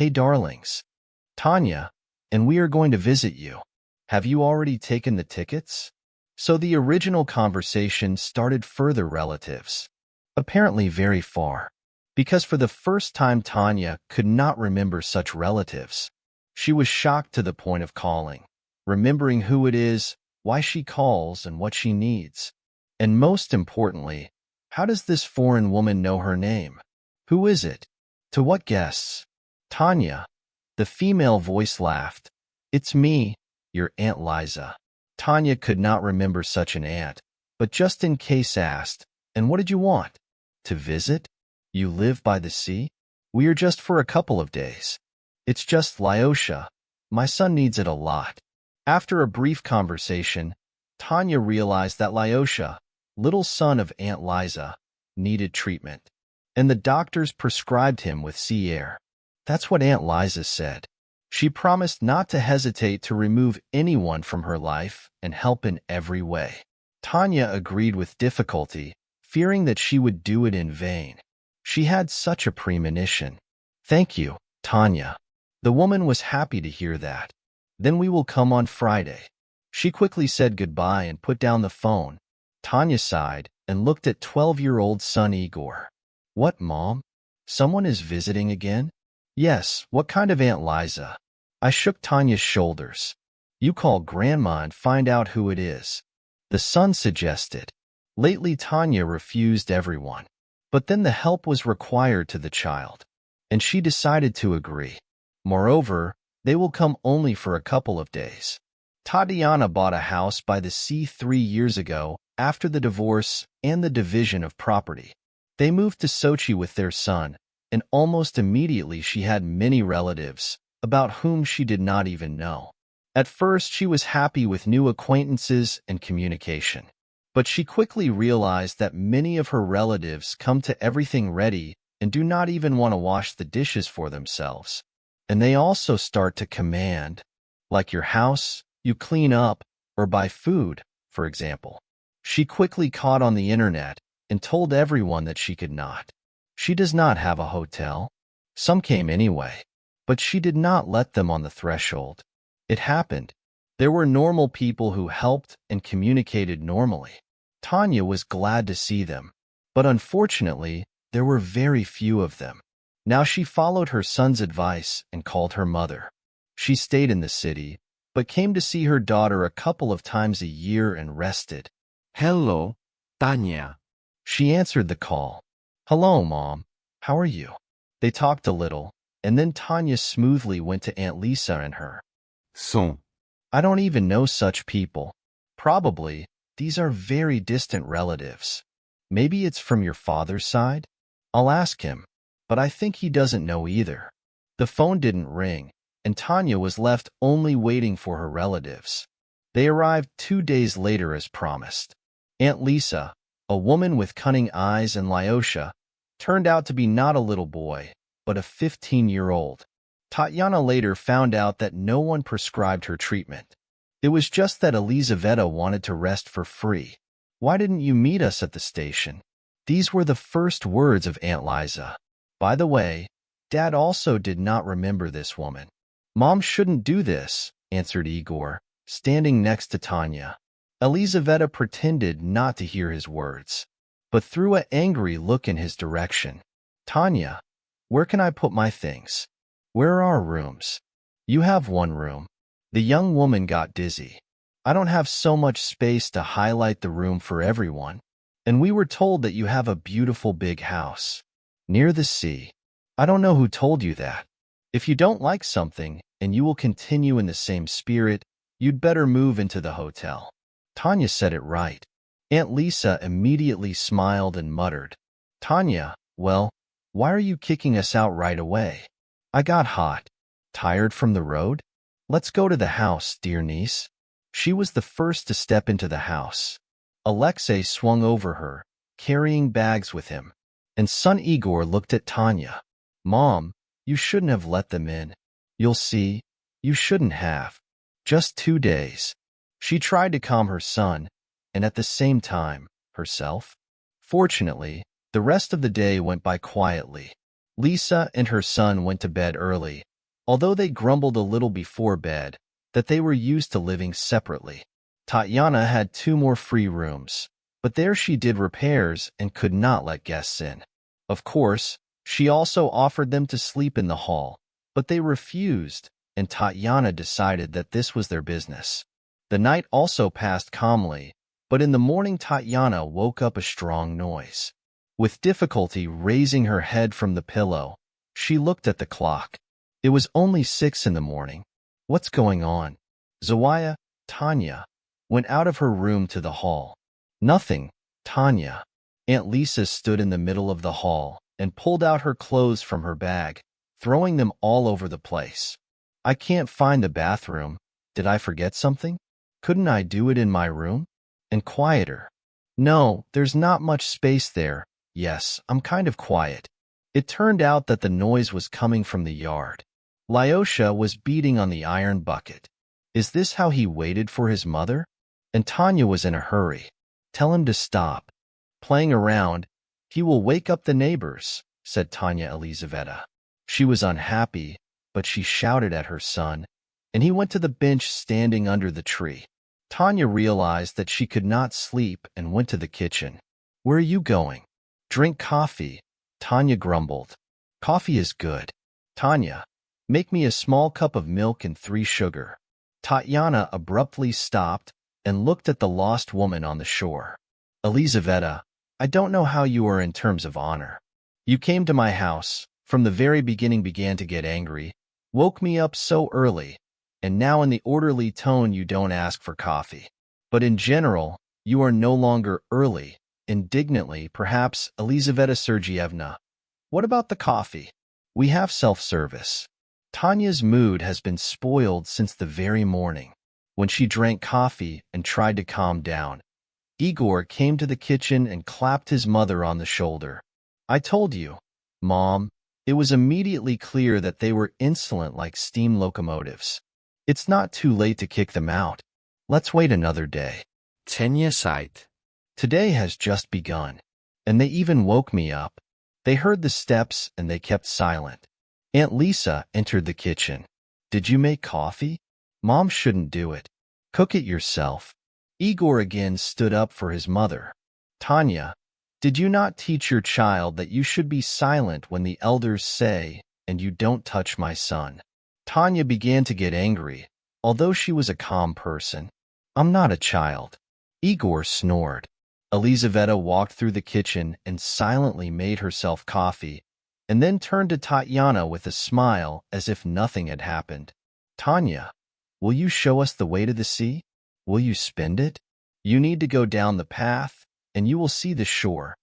Hey darlings. Tanya, and we are going to visit you. Have you already taken the tickets? So the original conversation started further relatives, apparently very far, because for the first time Tanya could not remember such relatives. She was shocked to the point of calling, remembering who it is, why she calls, and what she needs. And most importantly, how does this foreign woman know her name? Who is it? To what guests? Tanya. The female voice laughed. It's me, your Aunt Liza. Tanya could not remember such an aunt, but just in case asked, and what did you want? To visit? You live by the sea? We are just for a couple of days. It's just Lyosha. My son needs it a lot. After a brief conversation, Tanya realized that Lyosha, little son of Aunt Liza, needed treatment, and the doctors prescribed him with sea air. That's what Aunt Liza said. She promised not to hesitate to remove anyone from her life and help in every way. Tanya agreed with difficulty, fearing that she would do it in vain. She had such a premonition. Thank you, Tanya. The woman was happy to hear that. Then we will come on Friday. She quickly said goodbye and put down the phone. Tanya sighed and looked at 12-year-old son Igor. What, Mom? Someone is visiting again? Yes, what kind of Aunt Liza? I shook Tanya's shoulders. You call Grandma and find out who it is. The son suggested. Lately Tanya refused everyone. But then the help was required to the child, and she decided to agree. Moreover, they will come only for a couple of days. Tatiana bought a house by the sea 3 years ago after the divorce and the division of property. They moved to Sochi with their son, and almost immediately she had many relatives, about whom she did not even know. At first she was happy with new acquaintances and communication. But she quickly realized that many of her relatives come to everything ready and do not even want to wash the dishes for themselves. And they also start to command, like your house, you clean up, or buy food, for example. She quickly caught on the internet and told everyone that she could not. She does not have a hotel. Some came anyway, but she did not let them on the threshold. It happened. There were normal people who helped and communicated normally. Tanya was glad to see them, but unfortunately, there were very few of them. Now she followed her son's advice and called her mother. She stayed in the city, but came to see her daughter a couple of times a year and rested. Hello, Tanya. She answered the call. Hello, Mom. How are you? They talked a little, and then Tanya smoothly went to Aunt Lisa and her. I don't even know such people. Probably, these are very distant relatives. Maybe it's from your father's side? I'll ask him, but I think he doesn't know either. The phone didn't ring, and Tanya was left only waiting for her relatives. They arrived 2 days later as promised. Aunt Lisa, a woman with cunning eyes, and Lyosha, turned out to be not a little boy, but a 15-year-old. Tatiana later found out that no one prescribed her treatment. It was just that Elizaveta wanted to rest for free. Why didn't you meet us at the station? These were the first words of Aunt Liza. By the way, Dad also did not remember this woman. Mom shouldn't do this, answered Igor, standing next to Tanya. Elizaveta pretended not to hear his words, but threw an angry look in his direction. Tanya, where can I put my things? Where are our rooms? You have one room. The young woman got dizzy. I don't have so much space to highlight the room for everyone. And we were told that you have a beautiful big house near the sea. I don't know who told you that. If you don't like something and you will continue in the same spirit, you'd better move into the hotel. Tanya said it right. Aunt Lisa immediately smiled and muttered, Tanya, well, why are you kicking us out right away? I got hot. Tired from the road? Let's go to the house, dear niece. She was the first to step into the house. Alexei swung over her, carrying bags with him, and son Igor looked at Tanya. Mom, you shouldn't have let them in. You'll see, you shouldn't have. Just 2 days. She tried to calm her son, and at the same time, herself. Fortunately, the rest of the day went by quietly. Lisa and her son went to bed early, although they grumbled a little before bed that they were used to living separately. Tatiana had 2 more free rooms, but there she did repairs and could not let guests in. Of course, she also offered them to sleep in the hall, but they refused, and Tatiana decided that this was their business. The night also passed calmly, but in the morning Tatiana woke up a strong noise. With difficulty raising her head from the pillow, she looked at the clock. It was only 6 in the morning. What's going on? Zawaya, Tanya, went out of her room to the hall. Nothing, Tanya. Aunt Lisa stood in the middle of the hall and pulled out her clothes from her bag, throwing them all over the place. I can't find the bathroom. Did I forget something? Couldn't I do it in my room? And quieter. No, there's not much space there. Yes, I'm kind of quiet. It turned out that the noise was coming from the yard. Lyosha was beating on the iron bucket. Is this how he waited for his mother? And Tanya was in a hurry. Tell him to stop playing around. He will wake up the neighbors, said Tanya Elizaveta. She was unhappy, but she shouted at her son, and he went to the bench standing under the tree. Tanya realized that she could not sleep and went to the kitchen. Where are you going? Drink coffee, Tanya grumbled. Coffee is good. Tanya, make me a small cup of milk and 3 sugar. Tatiana abruptly stopped and looked at the lost woman on the shore. Elizaveta, I don't know how you are in terms of honor. You came to my house, from the very beginning began to get angry, woke me up so early, and now in the orderly tone you don't ask for coffee. But in general, you are no longer early. Indignantly, perhaps, Elizaveta Sergeyevna. What about the coffee? We have self-service. Tanya's mood has been spoiled since the very morning. When she drank coffee and tried to calm down, Igor came to the kitchen and clapped his mother on the shoulder. I told you, Mom. It was immediately clear that they were insolent like steam locomotives. It's not too late to kick them out. Let's wait another day. Tanya sighed. Today has just begun, and they even woke me up. They heard the steps and they kept silent. Aunt Lisa entered the kitchen. Did you make coffee? Mom shouldn't do it. Cook it yourself. Igor again stood up for his mother. Tanya, did you not teach your child that you should be silent when the elders say, and you don't touch my son? Tanya began to get angry, although she was a calm person. I'm not a child. Igor snored. Elizaveta walked through the kitchen and silently made herself coffee, and then turned to Tatiana with a smile as if nothing had happened. Tanya, will you show us the way to the sea? Will you spend it? You need to go down the path, and you will see the shore.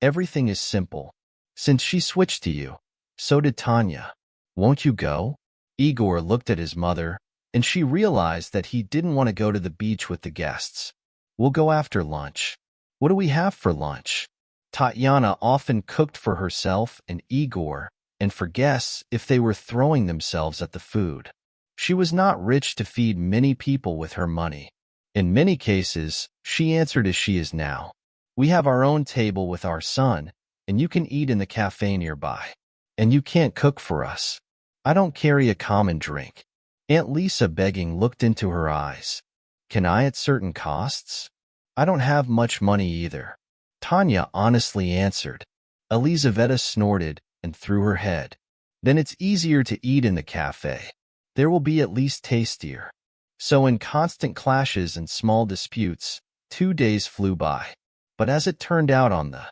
Everything is simple. Since she switched to you, so did Tanya. Won't you go? Igor looked at his mother, and she realized that he didn't want to go to the beach with the guests. We'll go after lunch. What do we have for lunch? Tatiana often cooked for herself and Igor, and for guests if they were throwing themselves at the food. She was not rich to feed many people with her money. In many cases, she answered as she is now. We have our own table with our son, and you can eat in the cafe nearby. And you can't cook for us. I don't carry a common drink. Aunt Lisa begging looked into her eyes. Can I at certain costs? I don't have much money either. Tanya honestly answered. Elizaveta snorted and threw her head. Then it's easier to eat in the cafe. There will be at least tastier. So in constant clashes and small disputes, 2 days flew by. But as it turned out on the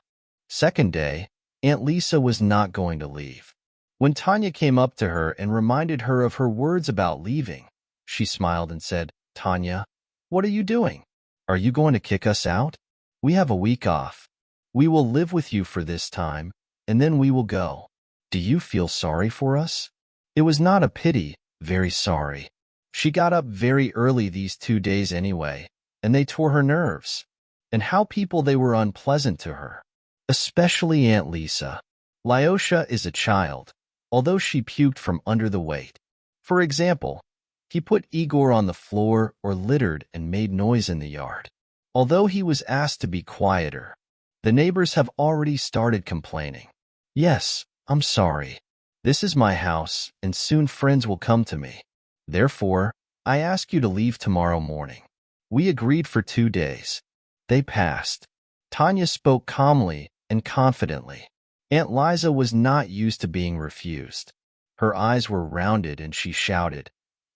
second day, Aunt Lisa was not going to leave. When Tanya came up to her and reminded her of her words about leaving, she smiled and said, Tanya, what are you doing? Are you going to kick us out? We have a week off. We will live with you for this time, and then we will go. Do you feel sorry for us? It was not a pity, very sorry. She got up very early these 2 days anyway, and they tore her nerves. And how people they were unpleasant to her. Especially Aunt Lisa. Lyosha is a child, although she puked from under the weight. For example, he put Igor on the floor or littered and made noise in the yard. Although he was asked to be quieter, the neighbors have already started complaining. Yes, I'm sorry. This is my house, and soon friends will come to me. Therefore, I ask you to leave tomorrow morning. We agreed for 2 days. They passed. Tanya spoke calmly and confidently. Aunt Liza was not used to being refused. Her eyes were rounded and she shouted,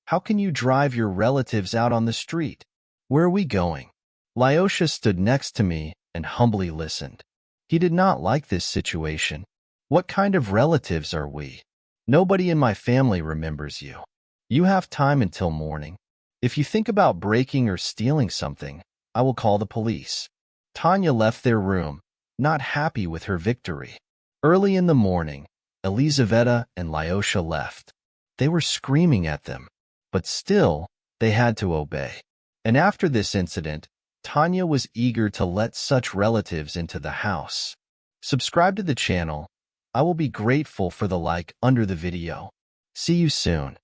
"How can you drive your relatives out on the street? Where are we going?" Lyosha stood next to me and humbly listened. He did not like this situation. What kind of relatives are we? Nobody in my family remembers you. You have time until morning. If you think about breaking or stealing something, I will call the police. Tanya left their room, not happy with her victory. Early in the morning, Elizaveta and Lyosha left. They were screaming at them, but still, they had to obey. And after this incident, Tanya was eager to let such relatives into the house. Subscribe to the channel. I will be grateful for the like under the video. See you soon.